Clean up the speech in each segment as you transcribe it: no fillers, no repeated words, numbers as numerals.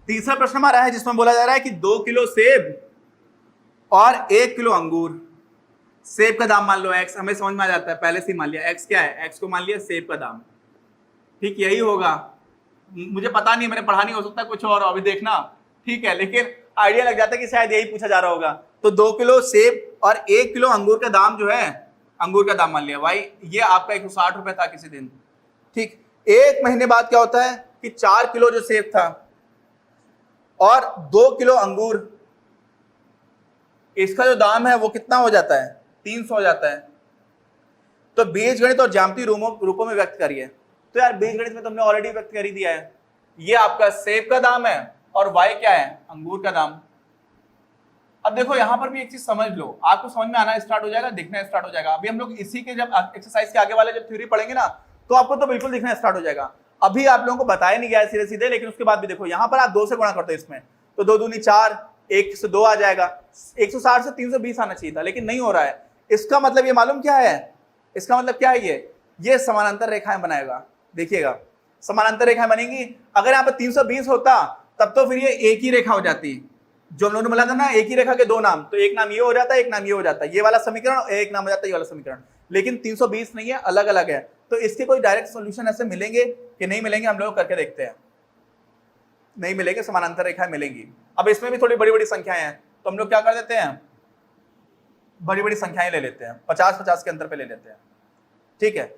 तीसरा प्रश्न हमारा है जिसमें बोला जा रहा है कि 2 किलो सेब और 1 किलो अंगूर। सेब का दाम मान लो x, हमें समझ में आ जाता है, पहले से ही मान लिया x क्या है, x को मान लिया सेब का दाम। ठीक, यही होगा, मुझे पता नहीं, मैंने पढ़ा नहीं, हो सकता कुछ और अभी देखना, ठीक है, लेकिन आइडिया लग जाता है कि शायद यही पूछा जा रहा होगा। तो 2 किलो सेब और 1 किलो अंगूर का दाम जो है, अंगूर का दाम मान लिया भाई, ये आपका 160 रुपए था किसी दिन। ठीक, एक महीने बाद क्या होता है कि 4 किलो जो सेब था और 2 किलो अंगूर, इसका जो दाम है वो कितना हो जाता है, 300 हो जाता है। तो बीजगणित और ज्यामितीय रूपों में व्यक्त करिए। तो यार बीजगणित में तुमने ऑलरेडी व्यक्त कर ही दिया है, ये आपका सेब का दाम है और y क्या है, अंगूर का दाम। अब देखो यहां पर भी एक चीज समझ लो, आपको समझ में आना स्टार्ट हो जाएगा, दिखना स्टार्ट हो जाएगा। अभी हम लोग इसी के जब एक्सरसाइज के आगे वाले जब थ्योरी पढ़ेंगे ना, तो आपको तो बिल्कुल दिखना स्टार्ट हो जाएगा। अभी आप लोगों को बताया नहीं गया है सीधे सीधे, लेकिन उसके बाद भी देखो यहाँ पर आप 2 से गुणा करते हो इसमें, तो 2 दूनी 4, 1 से 2 आ जाएगा, 160 से 320 आना चाहिए था, लेकिन नहीं हो रहा है। इसका मतलब ये मालूम क्या है, इसका मतलब क्या है, ये समानांतर रेखाएं बनाएगा। देखिएगा समानांतर रेखाएं बनेंगी। अगर यहाँ पर 320 होता तब तो फिर ये एक ही रेखा हो जाती, जो हम लोगों ने बोला था ना, एक ही रेखा के 2 नाम, तो एक नाम ये हो जाता है, एक नाम ये हो जाता है, ये वाला समीकरण, एक नाम हो जाता है ये वाला समीकरण। लेकिन 320 नहीं है, अलग अलग है। तो इसके कोई डायरेक्ट सॉल्यूशन ऐसे मिलेंगे कि नहीं मिलेंगे, हम लोग करके देखते हैं। नहीं मिलेंगे, समानांतर रेखाएं मिलेंगी। अब इसमें भी थोड़ी बड़ी बड़ी संख्याएं हैं, तो हम लोग क्या कर देते हैं, बड़ी बड़ी संख्याएं ले लेते हैं, 50-50 के अंतर पे ले लेते हैं। ठीक है,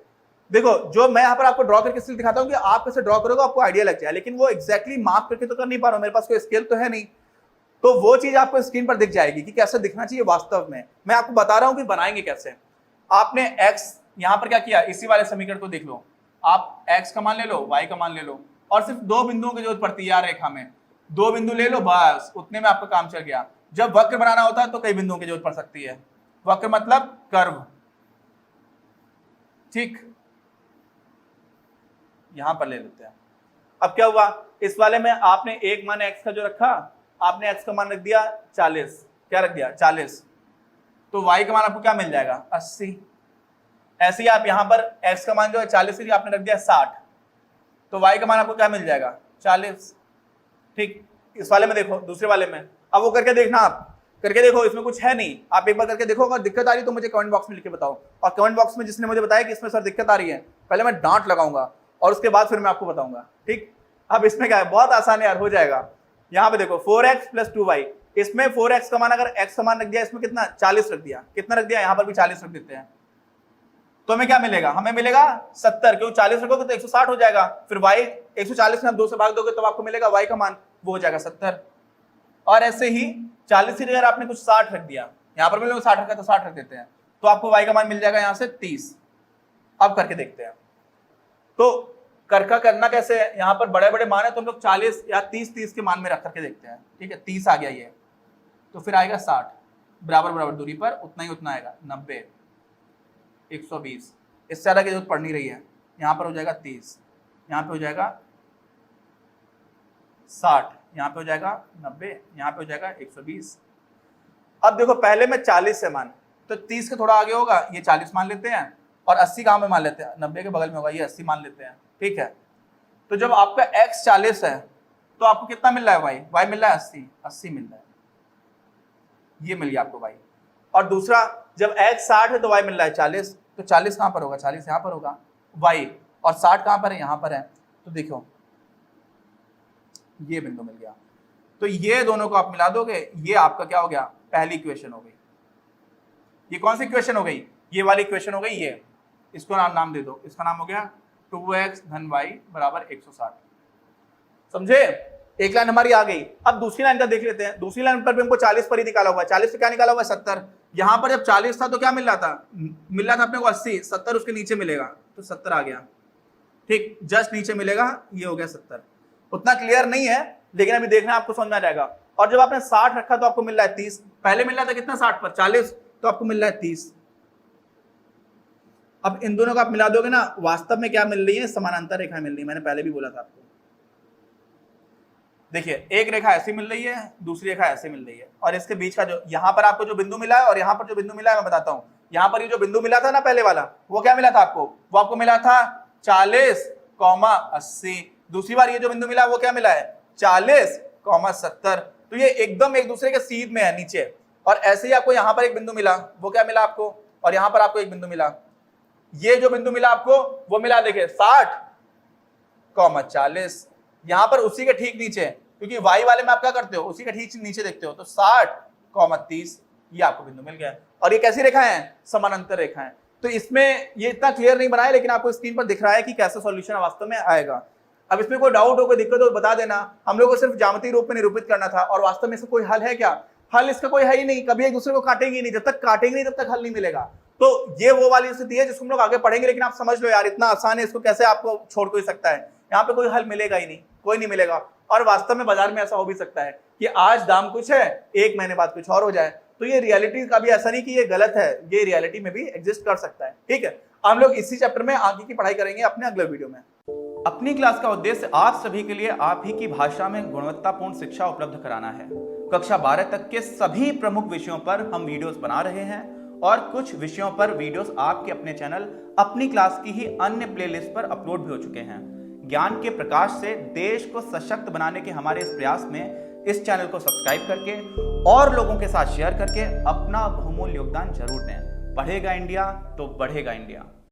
देखो जो मैं यहाँ पर आपको ड्रॉ करके स्केल दिखाता हूँ कि आप कैसे ड्रॉ करोगे, आपको आइडिया लग जाए, लेकिन वो एग्जैक्टली माप करके तो कर नहीं पा रहा हूँ, मेरे पास कोई स्केल तो है नहीं। तो वो चीज आपको स्क्रीन पर दिख जाएगी कि कैसे दिखना चाहिए वास्तव में। मैं आपको बता रहा हूं कि बनाएंगे कैसे। आपने x यहां पर क्या किया, इसी वाले समीकरण को देख लो, आप x का मान ले लो, y का मान ले लो, और सिर्फ 2 बिंदुओं की जरूरत पड़ती है यार रेखा में, 2 बिंदु ले लो, बस उतने में आपका काम चल गया। जब वक्र बनाना होता है तो कई बिंदुओं की जरूरत पड़ सकती है, वक्र मतलब कर्व। ठीक, यहां पर ले लेते हैं। अब क्या हुआ, इस वाले में आपने एक मान x का जो रखा, आपने x का मान रख दिया 40, क्या रख दिया 40, तो y का मान आपको क्या मिल जाएगा 80। ऐसे ही आप यहां पर x का मान जो है 40 से आपने रख दिया 60, तो y का मान आपको क्या मिल जाएगा 40। ठीक, इस वाले में देखो, दूसरे वाले में, अब वो करके देखना, आप करके देखो, इसमें कुछ है नहीं, आप एक बार करके देखो, अगर दिक्कत आ रही तो मुझे कमेंट बॉक्स में लिख के बताओ। और कमेंट बॉक्स में जिसने मुझे बताया कि इसमें सर दिक्कत आ रही है, पहले मैं डांट लगाऊंगा और उसके बाद फिर मैं आपको बताऊंगा। ठीक, अब इसमें क्या है, बहुत आसान है यार, हो जाएगा। यहाँ पे देखो 4x + 2y, इसमें 4x का मान अगर x का मान रख दिया, इसमें कितना 40 रख दिया, कितना रख दिया, यहाँ पर भी 40 रख देते हैं, तो हमें क्या मिलेगा, हमें मिलेगा 70, क्यों 40 रखोगे तो 160 हो जाएगा, फिर y 140 में आप 2 से भाग दोगे तो आपको मिलेगा y का मान, वो हो जाएगा 70। और ऐसे ही 40 की जगह आपने कुछ 60 रख दिया, यहाँ पर भी 60 रखा तो 60 रख देते हैं, तो आपको y का मान मिल जाएगा यहाँ से 30। अब करके देखते हैं, तो करना कैसे है, यहाँ पर बड़े बड़े मान है तो हम लोग 40 या 30 के मान में रख करके देखते हैं। ठीक है, 30 आ गया ये, तो फिर आएगा 60, बराबर बराबर दूरी पर उतना ही उतना आएगा, 90, 120, इससे ज्यादा की जरूरत पड़ नहीं रही है। यहाँ पर हो जाएगा 30, यहाँ पे हो जाएगा 60, यहाँ पे हो जाएगा 90, यहाँ पे हो जाएगा 120। अब देखो पहले में 40 से मान, तो 30 के थोड़ा आगे होगा, ये 40 मान लेते हैं, और 80 कहाँ पे मान लेते हैं, 90 के बगल में होगा, ये 80 मान लेते हैं। ठीक है, तो जब आपका x 40 है तो आपको कितना मिल रहा है, y मिल रहा है 80 मिल रहा है, ये मिल गया आपको y। और दूसरा जब x 60 है तो y मिल रहा है 40, तो 40 कहाँ पर होगा, 40 यहाँ पर होगा y, और 60 कहाँ पर है, यहाँ पर है। तो देखो ये बिंदु मिल गया, तो ये दोनों को आप मिला दोगे, ये आपका क्या हो गया, पहली इक्वेशन हो गई। ये कौन सी इक्वेशन हो गई, ये वाली इक्वेशन हो गई, ये इसको नाम दे दो, इसका नाम हो गया 2x + y = 160। समझे, एक लाइन हमारी आ गई। अब दूसरी लाइन का देख लेते हैं, दूसरी लाइन पर भी हमको 40 पर ही निकाला हुआ है, 40 से क्या निकाला हुआ है 70। यहाँ पर जब 40 था तो क्या मिल रहा था, अपने को 80, 70 उसके नीचे मिलेगा, तो 70 आ गया। ठीक, जस्ट नीचे मिलेगा, ये हो गया 70। उतना क्लियर नहीं है, लेकिन अभी देखना आपको समझ में आ जाएगा। और जब आपने 60 रखा तो आपको मिल रहा है 30, पहले मिल रहा था कितना 60 पर 40, तो आपको मिल रहा है 30। अब इन दोनों को आप मिला दोगे ना, वास्तव में क्या मिल रही है, समानांतर रेखा मिल रही है, मैंने पहले भी बोला था आपको। देखिए एक रेखा ऐसी मिल रही है, दूसरी रेखा ऐसे मिल रही है, और इसके बीच का जो यहाँ पर आपको जो बिंदु मिला है और यहाँ पर जो बिंदु मिला है मैं बताता हूँ, यहां पर ये जो बिंदु मिला था ना पहले वाला, वो क्या मिला था आपको? वो आपको मिला था 40,80। दूसरी बार ये जो बिंदु मिला वो क्या मिला है? 40,70। तो ये एकदम एक दूसरे के सीध में है नीचे। और ऐसे ही आपको यहां पर एक बिंदु मिला, वो क्या मिला आपको? और यहां पर आपको एक बिंदु मिला, ये जो बिंदु मिला आपको वो मिला देखिए 60,40। यहां पर उसी के ठीक नीचे, क्योंकि y वाले में आप क्या करते हो? उसी के ठीक नीचे देखते हो, तो 60,30 ये आपको बिंदु मिल गया। और ये कैसी रेखा है? समानांतर रेखा है। तो इसमें ये इतना क्लियर नहीं बनाया, लेकिन आपको स्क्रीन पर दिख रहा है कि कैसा सॉल्यूशन वास्तव में आएगा। अब इसमें कोई डाउट हो, कोई दिक्कत हो बता देना। हम लोग को सिर्फ ज्यामितीय रूप में निरूपित करना था, और वास्तव में इसका कोई हल है क्या? हल इसका कोई है ही नहीं। कभी एक दूसरे को काटेंगे नहीं, जब तक काटेंगे नहीं तब तक हल नहीं मिलेगा। तो ये वो वाली स्थिति है जिसको हम लोग आगे पढ़ेंगे, लेकिन आप समझ लो यार, इतना आसान है, इसको कैसे आपको छोड़ कोई सकता है? यहाँ पे कोई हल मिलेगा ही नहीं, कोई नहीं मिलेगा। और वास्तव में बाजार में ऐसा हो भी सकता है कि आज दाम कुछ है, एक महीने बाद कुछ और हो जाए। तो ये रियलिटी का भी ऐसा नहीं कि ये गलत है, ये रियलिटी में भी एग्जिस्ट कर सकता है। ठीक है, हम लोग इसी चैप्टर में आगे की पढ़ाई करेंगे अपने अगले वीडियो में। अपनी क्लास का उद्देश्य आप सभी के लिए आप ही की भाषा में गुणवत्तापूर्ण शिक्षा उपलब्ध कराना है। कक्षा 12 तक के सभी प्रमुख विषयों पर हम वीडियोस बना रहे हैं, और कुछ विषयों पर वीडियोस आपके अपने चैनल अपनी क्लास की ही अन्य प्लेलिस्ट पर अपलोड भी हो चुके हैं। ज्ञान के प्रकाश से देश को सशक्त बनाने के हमारे इस प्रयास में इस चैनल को सब्सक्राइब करके और लोगों के साथ शेयर करके अपना बहुमूल्य योगदान जरूर दें। पढ़ेगा इंडिया तो बढ़ेगा इंडिया।